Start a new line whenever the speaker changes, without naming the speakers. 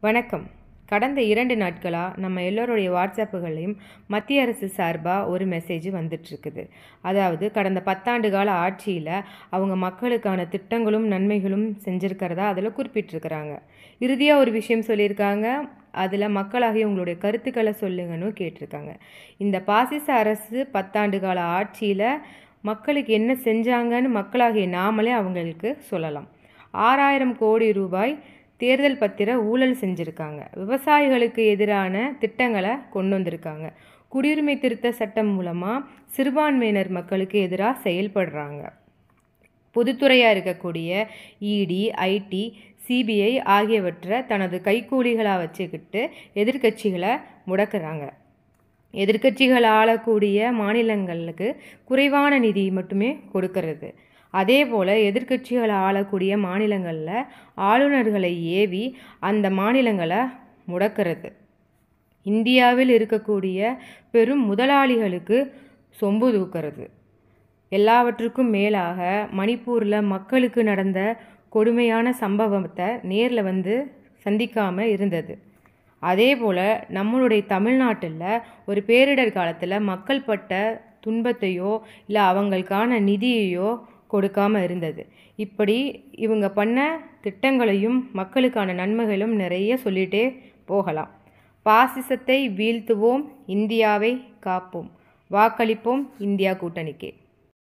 வணக்கம். கடந்த 2 நாட்களாக நம்ம எல்லோருடைய வாட்ஸ்அப்புகளையும் மத்திய அரசு சார்பாக ஒரு மெசேஜ் வந்துட்டுருக்குது. அதாவது கடந்த 10 ஆண்டு கால ஆட்சியில் அவங்க மக்களுக்கான திட்டங்களும் நன்மைகளும் செஞ்சுருக்கிறதா அதில் குறிப்பிட்டிருக்கிறாங்க. இறுதியாக ஒரு விஷயம் சொல்லியிருக்காங்க. அதில் மக்களாகிய உங்களுடைய கருத்துக்களை சொல்லுங்கன்னு கேட்டிருக்காங்க. இந்த பாசிச அரசு 10 ஆண்டு கால ஆட்சியில் மக்களுக்கு என்ன செஞ்சாங்கன்னு மக்களாகிய நாமளே அவங்களுக்கு சொல்லலாம். 6000 கோடி ரூபாய் தேர்தல் பத்திர ஊழல் செஞ்சுருக்காங்க. விவசாயிகளுக்கு எதிரான திட்டங்களை கொண்டு வந்திருக்காங்க. குடியுரிமை திருத்த சட்டம் மூலமாக சிறுபான்மையினர் மக்களுக்கு எதிராக செயல்படுறாங்க. பொதுத்துறையாக இருக்கக்கூடிய இடி, ஐடி, சிபிஐ ஆகியவற்றை தனது கைக்கூலிகளாக வச்சுக்கிட்டு எதிர்க்கட்சிகளை முடக்கிறாங்க. எதிர்க்கட்சிகள் ஆளக்கூடிய மாநிலங்களுக்கு குறைவான நிதி மட்டுமே கொடுக்கறது. அதே போல் எதிர்க்கட்சிகள் ஆளக்கூடிய மாநிலங்களில் ஆளுநர்களை ஏவி அந்த மாநிலங்களை முடக்கிறது. இந்தியாவில் இருக்கக்கூடிய பெரும் முதலாளிகளுக்கு சொம்பு தூக்கிறது. எல்லாவற்றுக்கும் மேலாக மணிப்பூரில் மக்களுக்கு நடந்த கொடுமையான சம்பவத்தை நேரில் வந்து சந்திக்காமல் இருந்தது. அதே போல் நம்மளுடைய தமிழ்நாட்டில் ஒரு பேரிடர் காலத்தில் மக்கள் பட்ட துன்பத்தையோ இல்லை அவங்களுக்கான நிதியையோ கொடுக்காமல் இருந்தது. இப்படி இவங்க பண்ண திட்டங்களையும் மக்களுக்கான நன்மைகளும் நிறைய சொல்லிகிட்டே போகலாம். பாசிசத்தை வீழ்த்துவோம், இந்தியாவை காப்போம், வாக்களிப்போம் இந்தியா கூட்டணிக்கு.